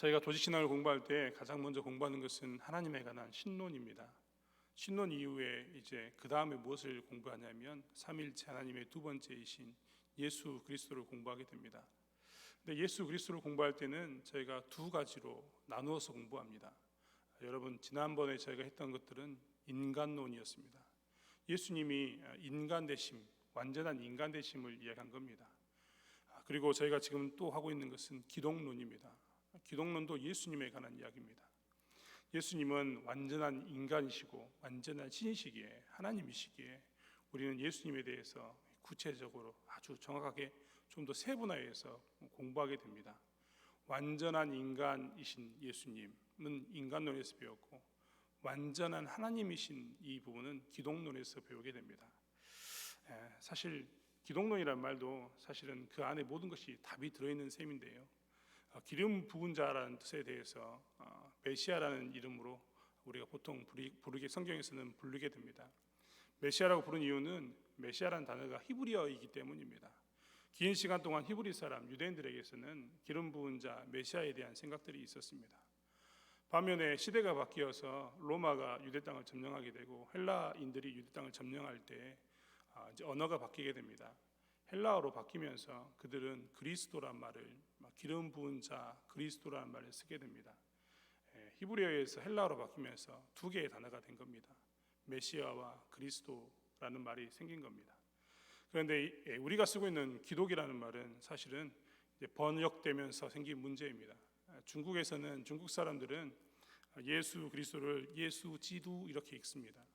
저희가 도직신앙을 공부할 때 가장 먼저 공부하는 것은 하나님에 관한 신론입니다. 신론 이후에 이제 그 다음에 무엇을 공부하냐면 삼위일체 하나님의 두 번째이신 예수 그리스도를 공부하게 됩니다. 근데 예수 그리스도를 공부할 때는 저희가 두 가지로 나누어서 공부합니다. 여러분, 지난번에 저희가 했던 것들은 인간론이었습니다. 예수님이 인간 되심, 완전한 인간 되심을 이야기한 겁니다. 그리고 저희가 지금 또 하고 있는 것은 기독론입니다. 기독론도 예수님에 관한 이야기입니다. 예수님은 완전한 인간이시고 완전한 신이시기에, 하나님이시기에 우리는 예수님에 대해서 구체적으로 아주 정확하게 좀 더 세분화해서 공부하게 됩니다. 완전한 인간이신 예수님은 인간론에서 배웠고, 완전한 하나님이신 이 부분은 기독론에서 배우게 됩니다. 사실 기독론이란 말도 사실은 그 안에 모든 것이 답이 들어있는 셈인데요, 기름 부은 자라는 뜻에 대해서 메시아라는 이름으로 우리가 보통 부르게, 성경에서는 부르게 됩니다. 메시아라고 부른 이유는 메시아라는 단어가 히브리어이기 때문입니다. 긴 시간 동안 히브리 사람 유대인들에게서는 기름 부은 자 메시아에 대한 생각들이 있었습니다. 반면에 시대가 바뀌어서 로마가 유대 땅을 점령하게 되고 헬라인들이 유대 땅을 점령할 때 이제 언어가 바뀌게 됩니다. 헬라어로 바뀌면서 그들은 그리스도란 말을, 기름 부은 자 그리스도라는 말을 쓰게 됩니다. 히브리어에서 헬라어로 바뀌면서 두 개의 단어가 된 겁니다. 메시아와 그리스도라는 말이 생긴 겁니다. 그런데 우리가 쓰고 있는 기독이라는 말은 사실은 번역되면서 생긴 문제입니다. 중국에서는, 중국 사람들은 예수 그리스도를 예수 지두 이렇게 읽습니다.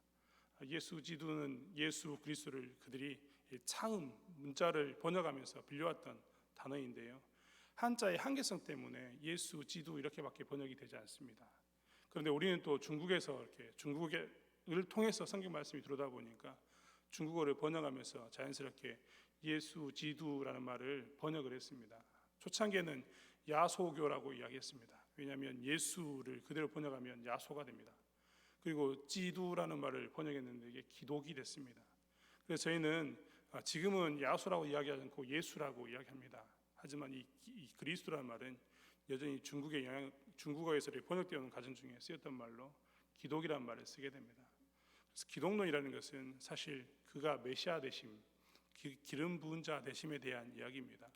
예수 지두는 예수 그리스도를 그들이 차음 문자를 번역하면서 빌려왔던 단어인데요, 한자의 한계성 때문에 예수 지두 이렇게밖에 번역이 되지 않습니다. 그런데 우리는 또 중국에서 이렇게 중국을 통해서 성경 말씀이 들어오다 보니까 중국어를 번역하면서 자연스럽게 예수 지두라는 말을 번역을 했습니다. 초창기에는 야소교라고 이야기했습니다. 왜냐하면 예수를 그대로 번역하면 야소가 됩니다. 그리고 지두라는 말을 번역했는데 이게 기독이 됐습니다. 그래서 저희는 지금은 야소라고 이야기하지 않고 예수라고 이야기합니다. 하지만 이 그리스도라는 말은 여전히 중국어에서 번역되어 오는 가정 중에 쓰였던 말로 기독이라는 말을 쓰게 됩니다. 그래서 기독론이라는 것은 사실 그가 메시아 되심, 기름 부은 자 되심에 대한 이야기입니다.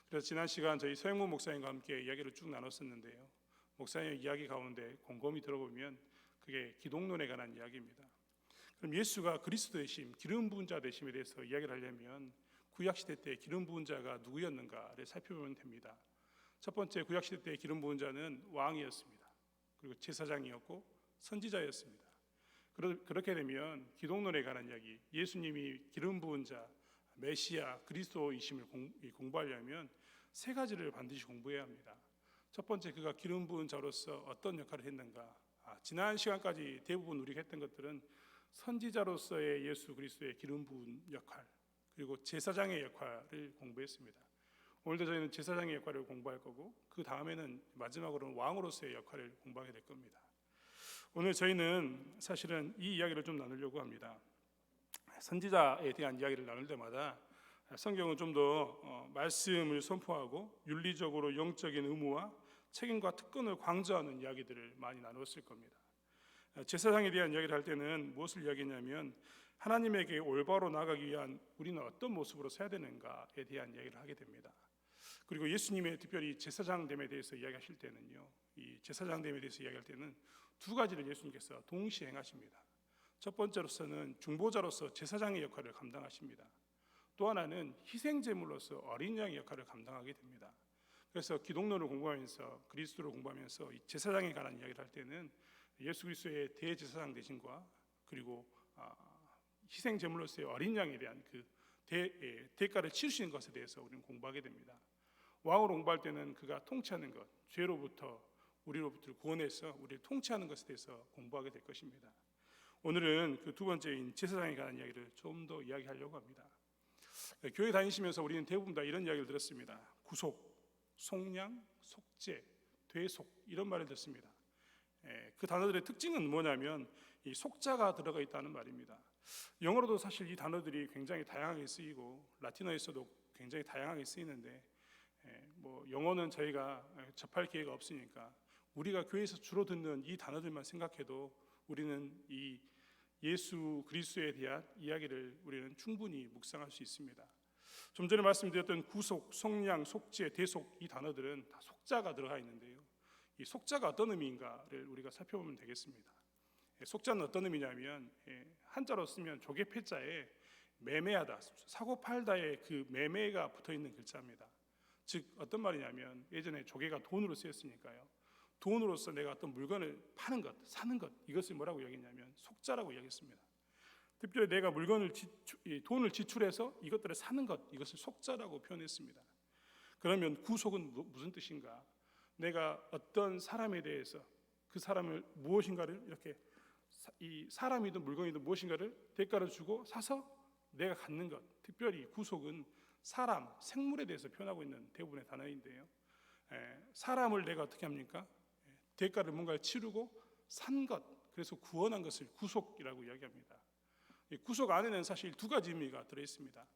그래서 지난 시간 저희 서영문 목사님과 함께 이야기를 쭉 나눴었는데요, 목사님의 이야기 가운데 곰곰이 들어보면 그게 기독론에 관한 이야기입니다. 그럼 예수가 그리스도 되심, 기름 부은 자 되심에 대해서 이야기를 하려면 구약시대 때 기름 부은 자가 누구였는가를 살펴보면 됩니다. 첫 번째, 구약시대 때 기름 부은 자는 왕이었습니다. 그리고 제사장이었고 선지자였습니다. 그렇게 되면 기독론에 관한 이야기, 예수님이 기름 부은 자 메시아 그리스도이심을 공부하려면 세 가지를 반드시 공부해야 합니다. 첫 번째, 그가 기름 부은 자로서 어떤 역할을 했는가. 지난 시간까지 대부분 우리가 했던 것들은 선지자로서의 예수 그리스도의 기름 부은 역할, 그리고 제사장의 역할을 공부했습니다. 오늘도 저희는 제사장의 역할을 공부할 거고, 그 다음에는 마지막으로는 왕으로서의 역할을 공부하게 될 겁니다. 오늘 저희는 사실은 이 이야기를 좀 나누려고 합니다. 선지자에 대한 이야기를 나눌 때마다 성경은 좀 더 말씀을 선포하고 윤리적으로 영적인 의무와 책임과 특권을 강조하는 이야기들을 많이 나눴을 겁니다. 제사장에 대한 이야기를 할 때는 무엇을 이야기했냐면 하나님에게 올바로 나아가기 위한 우리는 어떤 모습으로 서야 되는가에 대한 이야기를 하게 됩니다. 그리고 예수님의 특별히 제사장됨에 대해서 이야기하실 때는요, 이 제사장됨에 대해서 이야기할 때는 두 가지를 예수님께서 동시에 행하십니다. 첫 번째로서는 중보자로서 제사장의 역할을 감당하십니다. 또 하나는 희생제물로서 어린 양의 역할을 감당하게 됩니다. 그래서 기독론을 공부하면서, 그리스도를 공부하면서 이 제사장에 관한 이야기를 할 때는 예수 그리스도의 대제사장 되심과 그리고 희생제물로서의 어린 양에 대한 그 대가를 치르시는 것에 대해서 우리는 공부하게 됩니다. 왕으로 공부할 때는 그가 통치하는 것, 죄로부터 우리로부터 구원해서 우리를 통치하는 것에 대해서 공부하게 될 것입니다. 오늘은 그 두 번째인 제사장에 관한 이야기를 좀 더 이야기하려고 합니다. 교회 다니시면서 우리는 대부분 다 이런 이야기를 들었습니다. 구속, 속량, 속죄, 되속 이런 말을 듣습니다. 그 단어들의 특징은 뭐냐면 이 속자가 들어가 있다는 말입니다. 영어로도 사실 이 단어들이 굉장히 다양하게 쓰이고 라틴어에서도 굉장히 다양하게 쓰이는데 뭐 영어는 저희가 접할 기회가 없으니까 우리가 교회에서 주로 듣는 이 단어들만 생각해도 우리는 이 예수 그리스도에 대한 이야기를 우리는 충분히 묵상할 수 있습니다. 좀 전에 말씀드렸던 구속, 속량, 속죄, 대속 이 단어들은 다 속자가 들어가 있는데요. 이 속자가 어떤 의미인가를 우리가 살펴보면 되겠습니다. 속자는 어떤 의미냐면 한자로 쓰면 조개패자에 매매하다, 사고 팔다의 그 매매가 붙어 있는 글자입니다. 즉 어떤 말이냐면 예전에 조개가 돈으로 쓰였으니까요. 돈으로서 내가 어떤 물건을 파는 것, 사는 것, 이것을 뭐라고 여기냐면 속자라고 여겼습니다. 특별히 내가 돈을 지출해서 이것들을 사는 것, 이것을 속자라고 표현했습니다. 그러면 구속은 무슨 뜻인가? 내가 어떤 사람에 대해서 그 사람을 무엇인가를 이렇게 이 사람이든 물건이든 무엇인가를 대가를 주고 사서 내가 갖는 것. 특별히 구속은 사람, 생물에 대해서 표현하고 있는 대부분의 단어인데요. 사람을 내가 어떻게 합니까? 대가를 뭔가를 치르고 산 것, 그래서 구원한 것을 구속이라고 이야기합니다. 이 구속 안에는 사실 두 가지 의미가 들어있습니다.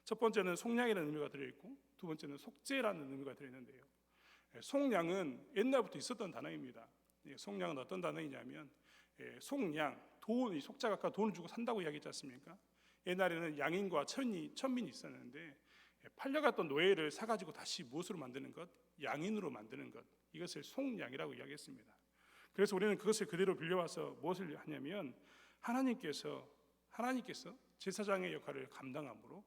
첫 번째는 속량이라는 의미가 들어있고 두 번째는 속죄라는 의미가 들어있는데요. 속량은 옛날부터 있었던 단어입니다. 속량은 어떤 단어이냐면 속량, 돈, 이 속자가 아까 돈을 주고 산다고 이야기했지 않습니까? 옛날에는 양인과 천민이 있었는데 팔려갔던 노예를 사가지고 다시 무엇으로 만드는 것? 양인으로 만드는 것, 이것을 속량이라고 이야기했습니다. 그래서 우리는 그것을 그대로 빌려와서 무엇을 하냐면 하나님께서 제사장의 역할을 감당함으로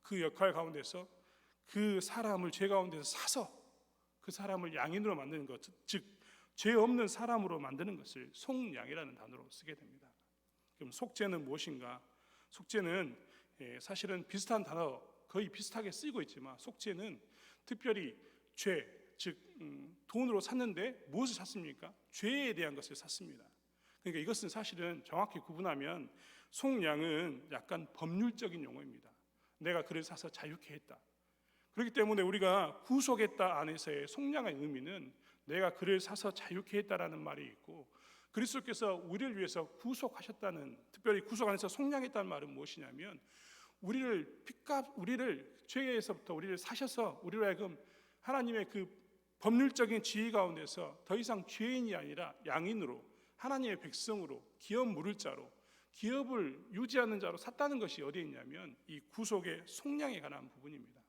그 역할 가운데서 그 사람을 죄 가운데서 사서 그 사람을 양인으로 만드는 것, 즉 죄 없는 사람으로 만드는 것을 속량이라는 단어로 쓰게 됩니다. 그럼 속죄는 무엇인가? 속죄는 사실은 비슷한 단어, 거의 비슷하게 쓰이고 있지만 속죄는 특별히 죄, 즉 돈으로 샀는데 무엇을 샀습니까? 죄에 대한 것을 샀습니다. 그러니까 이것은 사실은 정확히 구분하면 속량은 약간 법률적인 용어입니다. 내가 그를 사서 자유케 했다. 그렇기 때문에 우리가 구속했다 안에서의 속량의 의미는 내가 그를 사서 자유케 했다라는 말이 있고, 그리스도께서 우리를 위해서 구속하셨다는, 특별히 구속 안에서 속량했다는 말은 무엇이냐면 우리를 죄에서부터 우리를 사셔서 우리로 하여금 하나님의 그 법률적인 지위 가운데서 더 이상 죄인이 아니라 양인으로, 하나님의 백성으로, 기업 물을 자로, 기업을 유지하는 자로 샀다는 것이 어디에 있냐면 이 구속의 속량에 관한 부분입니다.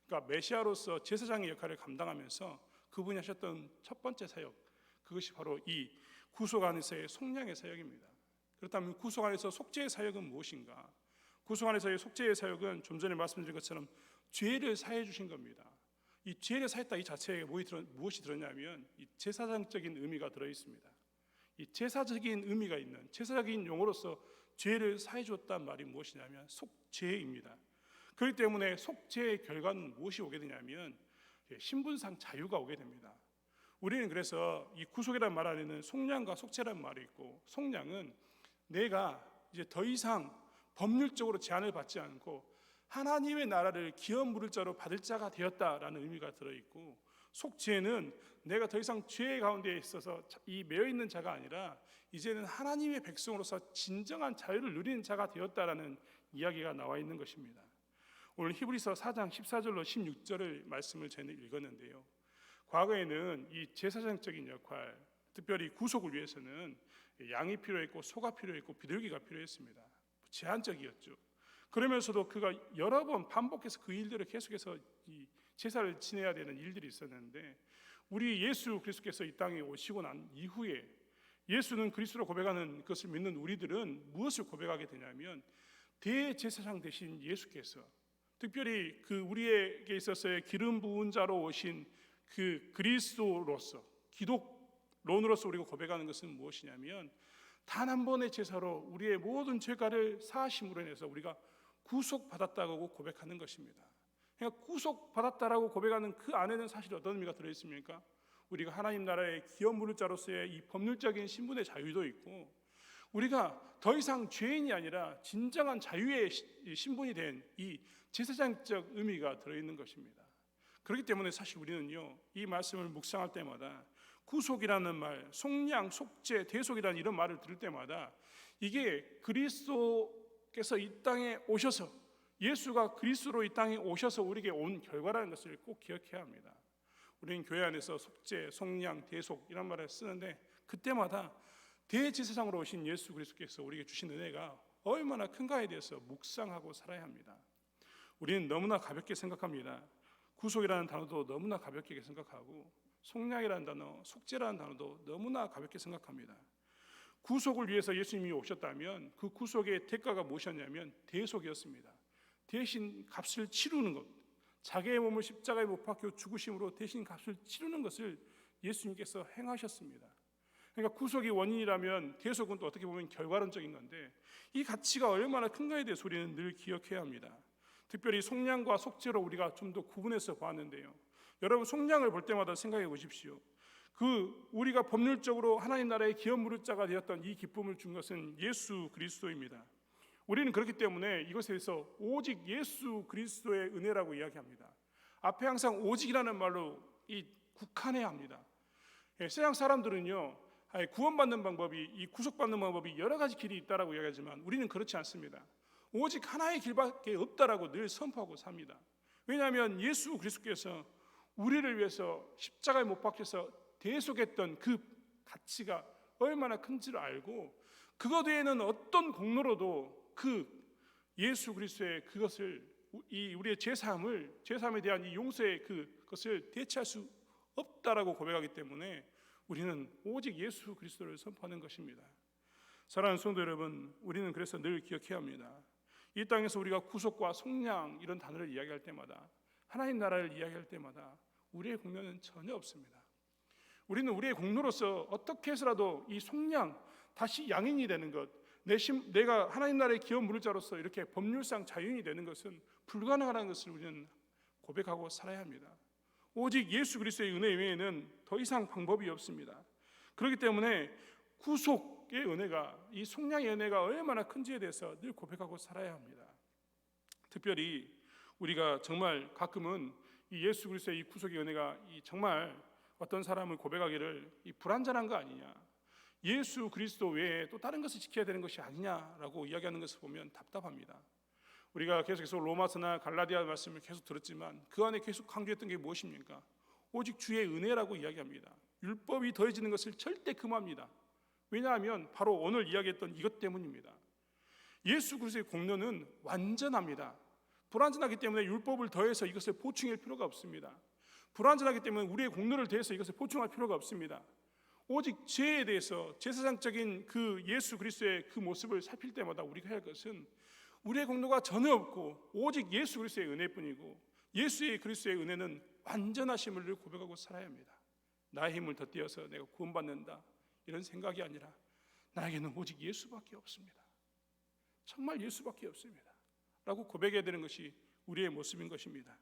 그러니까 메시아로서 제사장의 역할을 감당하면서 그분이 하셨던 첫 번째 사역, 그것이 바로 이 구속 안에서의 속량의 사역입니다. 그렇다면 구속 안에서 속죄의 사역은 무엇인가? 구속 안에서의 속죄의 사역은 좀 전에 말씀드린 것처럼 죄를 사해 주신 겁니다. 이 죄를 사했다 이 자체에 무엇이 들었냐면 이 제사장적인 의미가 들어 있습니다. 이 제사적인 의미가 있는 제사적인 용어로서 죄를 사해 주었다는 말이 무엇이냐면 속죄입니다. 그렇기 때문에 속죄의 결과는 무엇이 오게 되냐면 신분상 자유가 오게 됩니다. 우리는 그래서 이 구속이라는 말 안에는 속량과 속죄라는 말이 있고, 속량은 내가 이제 더 이상 법률적으로 제한을 받지 않고 하나님의 나라를 기업 물을 자로 받을 자가 되었다라는 의미가 들어있고, 속죄는 내가 더 이상 죄 가운데 있어서 이 매여 있는 자가 아니라 이제는 하나님의 백성으로서 진정한 자유를 누리는 자가 되었다라는 이야기가 나와 있는 것입니다. 오늘 히브리서 4장 14절로 16절의 말씀을 저는 읽었는데요. 과거에는 이 제사장적인 역할, 특별히 구속을 위해서는 양이 필요했고 소가 필요했고 비둘기가 필요했습니다. 제한적이었죠. 그러면서도 그가 여러 번 반복해서 그 일들을 계속해서 이 제사를 지내야 되는 일들이 있었는데, 우리 예수 그리스도께서 이 땅에 오시고 난 이후에 예수는 그리스도로 고백하는 것을 믿는 우리들은 무엇을 고백하게 되냐면 대제사장 되신 예수께서, 특별히 그 우리에게 있어서의 기름 부은 자로 오신 그 그리스도로서, 기독론으로서 우리가 고백하는 것은 무엇이냐면 단 한 번의 제사로 우리의 모든 죄가를 사하심으로 인해서 우리가 구속받았다고 고백하는 것입니다. 그러니까 구속받았다라고 고백하는 그 안에는 사실 어떤 의미가 들어있습니까? 우리가 하나님 나라의 기업 물을 자로서의 이 법률적인 신분의 자유도 있고, 우리가 더 이상 죄인이 아니라 진정한 자유의 신분이 된 이 제사장적 의미가 들어있는 것입니다. 그렇기 때문에 사실 우리는요, 이 말씀을 묵상할 때마다 구속이라는 말, 속량, 속죄, 대속이라는 이런 말을 들을 때마다 이게 그리스도께서 이 땅에 오셔서 예수가 그리스도로 이 땅에 오셔서 우리에게 온 결과라는 것을 꼭 기억해야 합니다. 우리는 교회 안에서 속죄, 속량, 대속 이런 말을 쓰는데 그때마다 대제사장으로 오신 예수 그리스도께서 우리에게 주신 은혜가 얼마나 큰가에 대해서 묵상하고 살아야 합니다. 우리는 너무나 가볍게 생각합니다. 구속이라는 단어도 너무나 가볍게 생각하고 속량이라는 단어, 속죄라는 단어도 너무나 가볍게 생각합니다. 구속을 위해서 예수님이 오셨다면 그 구속의 대가가 무엇이었냐면 대속이었습니다. 대신 값을 치르는 것, 자기의 몸을 십자가에 못 박혀 죽으심으로 대신 값을 치르는 것을 예수님께서 행하셨습니다. 그러니까 구속이 원인이라면 대속은 또 어떻게 보면 결과론적인 건데 이 가치가 얼마나 큰가에 대해서 우리는 늘 기억해야 합니다. 특별히 속량과 속죄로 우리가 좀 더 구분해서 보았는데요. 여러분 속량을 볼 때마다 생각해 보십시오. 우리가 법률적으로 하나님 나라의 기업 물을 자가 되었던 이 기쁨을 준 것은 예수 그리스도입니다. 우리는 그렇기 때문에 이것에 대해서 오직 예수 그리스도의 은혜라고 이야기합니다. 앞에 항상 오직이라는 말로 국한해야 합니다. 세상 사람들은요, 구원받는 방법이, 이 구속받는 방법이 여러 가지 길이 있다라고 이야기하지만 우리는 그렇지 않습니다. 오직 하나의 길밖에 없다라고 늘 선포하고 삽니다. 왜냐하면 예수 그리스도께서 우리를 위해서 십자가에 못 박혀서 대속했던 그 가치가 얼마나 큰지를 알고 그것 외에는 어떤 공로로도 그 예수 그리스도의 그것을 우리의 죄사함에 대한 이 용서의 그것을 대체할 수 없다라고 고백하기 때문에 우리는 오직 예수 그리스도를 선포하는 것입니다. 사랑하는 성도 여러분, 우리는 그래서 늘 기억해야 합니다. 이 땅에서 우리가 구속과 속량 이런 단어를 이야기할 때마다, 하나님 나라를 이야기할 때마다 우리의 공로는 전혀 없습니다. 우리는 우리의 공로로서 어떻게 해서라도 이 속량, 다시 양인이 되는 것, 내가 하나님 나라의 기업 물을 자로서 이렇게 법률상 자유인이 되는 것은 불가능하다는 것을 우리는 고백하고 살아야 합니다. 오직 예수 그리스도의 은혜 외에는 더 이상 방법이 없습니다. 그렇기 때문에 구속의 은혜가, 이 속량의 은혜가 얼마나 큰지에 대해서 늘 고백하고 살아야 합니다. 특별히 우리가 정말 가끔은 이 예수 그리스도의 이 구속의 은혜가 정말 어떤 사람을 고백하기를 불완전한 거 아니냐, 예수 그리스도 외에 또 다른 것을 지켜야 되는 것이 아니냐라고 이야기하는 것을 보면 답답합니다. 우리가 계속해서 로마서나 갈라디아 말씀을 계속 들었지만 그 안에 계속 강조했던 게 무엇입니까? 오직 주의 은혜라고 이야기합니다. 율법이 더해지는 것을 절대 금합니다. 왜냐하면 바로 오늘 이야기했던 이것 때문입니다. 예수 그리스도의 공로는 완전합니다. 불완전하기 때문에 율법을 더해서 이것을 보충할 필요가 없습니다. 불완전하기 때문에 우리의 공로를 더해서 이것을 보충할 필요가 없습니다. 오직 죄에 대해서 제사장적인 그 예수 그리스도의 그 모습을 살필 때마다 우리가 해야 할 것은 우리의 공로가 전혀 없고 오직 예수 그리스도의 은혜뿐이고 예수의 그리스도의 은혜는 완전하심을 고백하고 살아야 합니다. 나의 힘을 덧대어서 내가 구원받는다 이런 생각이 아니라 나에게는 오직 예수밖에 없습니다. 정말 예수밖에 없습니다 라고 고백해야 되는 것이 우리의 모습인 것입니다.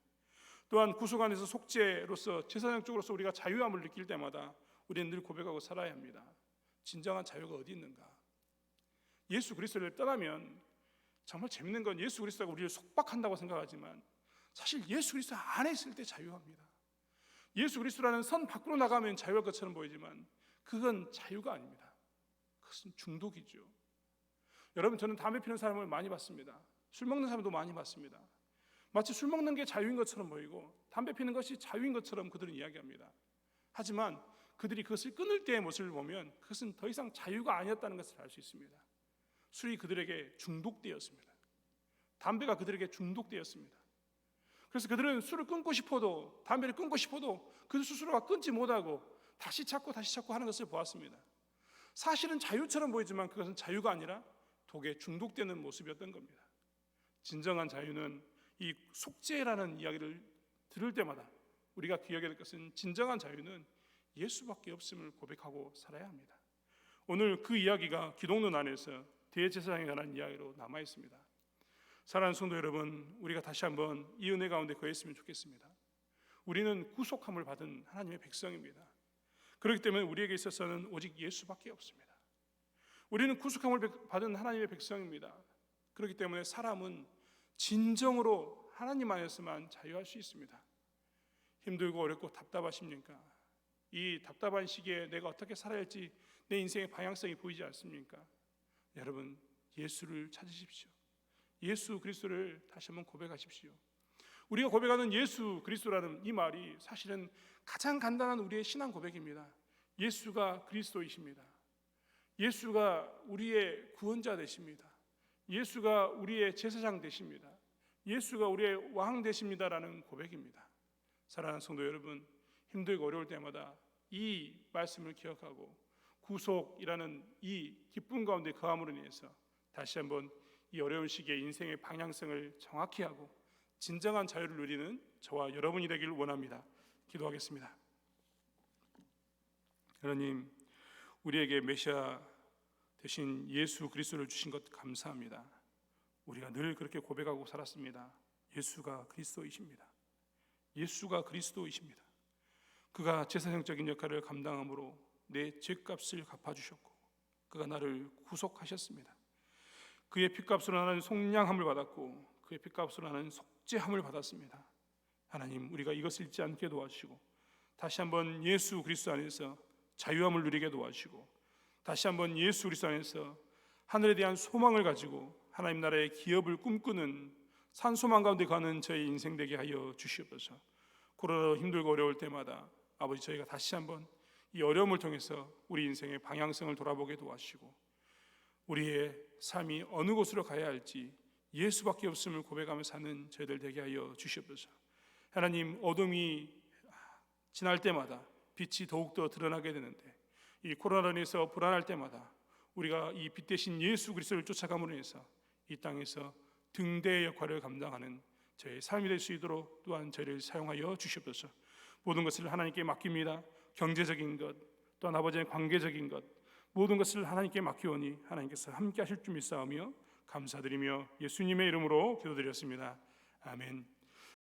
또한 구속 안에서 속죄로서 제사장적으로서 우리가 자유함을 느낄 때마다 우리는 늘 고백하고 살아야 합니다. 진정한 자유가 어디 있는가? 예수 그리스도를 떠나면 정말 재밌는 건 예수 그리스도가 우리를 속박한다고 생각하지만 사실 예수 그리스도 안에 있을 때 자유합니다. 예수 그리스도라는 선 밖으로 나가면 자유할 것처럼 보이지만 그건 자유가 아닙니다. 그것은 중독이죠. 여러분, 저는 담배 피우는 사람을 많이 봤습니다. 술 먹는 사람도 많이 봤습니다. 마치 술 먹는 게 자유인 것처럼 보이고 담배 피우는 것이 자유인 것처럼 그들은 이야기합니다. 하지만 그들이 그것을 끊을 때의 모습을 보면 그것은 더 이상 자유가 아니었다는 것을 알 수 있습니다. 술이 그들에게 중독되었습니다. 담배가 그들에게 중독되었습니다. 그래서 그들은 술을 끊고 싶어도, 담배를 끊고 싶어도 그 스스로가 끊지 못하고 다시 찾고 하는 것을 보았습니다. 사실은 자유처럼 보이지만 그것은 자유가 아니라 독에 중독되는 모습이었던 겁니다. 진정한 자유는 이 속죄라는 이야기를 들을 때마다 우리가 기억해야 될 것은, 진정한 자유는 예수밖에 없음을 고백하고 살아야 합니다. 오늘 그 이야기가 기독론 안에서 대제사장에 관한 이야기로 남아 있습니다. 사랑하는 성도 여러분, 우리가 다시 한번 이 은혜 가운데 거했으면 좋겠습니다. 우리는 구속함을 받은 하나님의 백성입니다. 그렇기 때문에 우리에게 있어서는 오직 예수밖에 없습니다. 우리는 구속함을 받은 하나님의 백성입니다. 그렇기 때문에 사람은 진정으로 하나님 안에서만 자유할 수 있습니다. 힘들고 어렵고 답답하십니까? 이 답답한 시기에 내가 어떻게 살아야 할지 내 인생의 방향성이 보이지 않습니까? 여러분, 예수를 찾으십시오. 예수 그리스도를 다시 한번 고백하십시오. 우리가 고백하는 예수 그리스도라는 이 말이 사실은 가장 간단한 우리의 신앙 고백입니다. 예수가 그리스도이십니다. 예수가 우리의 구원자 되십니다. 예수가 우리의 제사장 되십니다. 예수가 우리의 왕 되십니다라는 고백입니다. 사랑하는 성도 여러분, 힘들고 어려울 때마다 이 말씀을 기억하고 구속이라는 이 기쁨 가운데 거함으로 인해서 다시 한번 이 어려운 시기에 인생의 방향성을 정확히 하고 진정한 자유를 누리는 저와 여러분이 되기를 원합니다. 기도하겠습니다. 하나님, 우리에게 메시아 대신 예수 그리스도를 주신 것 감사합니다. 우리가 늘 그렇게 고백하고 살았습니다. 예수가 그리스도이십니다. 예수가 그리스도이십니다. 그가 제사장적인 역할을 감당함으로 내 죄값을 갚아주셨고 그가 나를 구속하셨습니다. 그의 피값으로 나는 속량함을 받았고 그의 피값으로 나는 속죄함을 받았습니다. 하나님, 우리가 이것을 잊지 않게 도와주시고 다시 한번 예수 그리스도 안에서 자유함을 누리게 도와주시고 다시 한번 예수 그리스도 안에서 하늘에 대한 소망을 가지고 하나님 나라의 기업을 꿈꾸는 산소망 가운데 가는 저희 인생 되게 하여 주시옵소서. 코로나로 힘들고 어려울 때마다 아버지, 저희가 다시 한번 이 어려움을 통해서 우리 인생의 방향성을 돌아보게 도와주시고 우리의 삶이 어느 곳으로 가야 할지 예수밖에 없음을 고백하며 사는 저희들 되게 하여 주시옵소서. 하나님, 어둠이 지날 때마다 빛이 더욱더 드러나게 되는데 이 코로나로 인해서 불안할 때마다 우리가 이 빛 대신 예수 그리스도를 쫓아감으로 인해서 이 땅에서 등대의 역할을 감당하는 저희의 삶이 될 수 있도록 또한 저희를 사용하여 주시옵소서. 모든 것을 하나님께 맡깁니다. 경제적인 것, 또한 아버지의 관계적인 것, 모든 것을 하나님께 맡기오니 하나님께서 함께 하실 줄 믿사오며 감사드리며 예수님의 이름으로 기도드렸습니다. 아멘.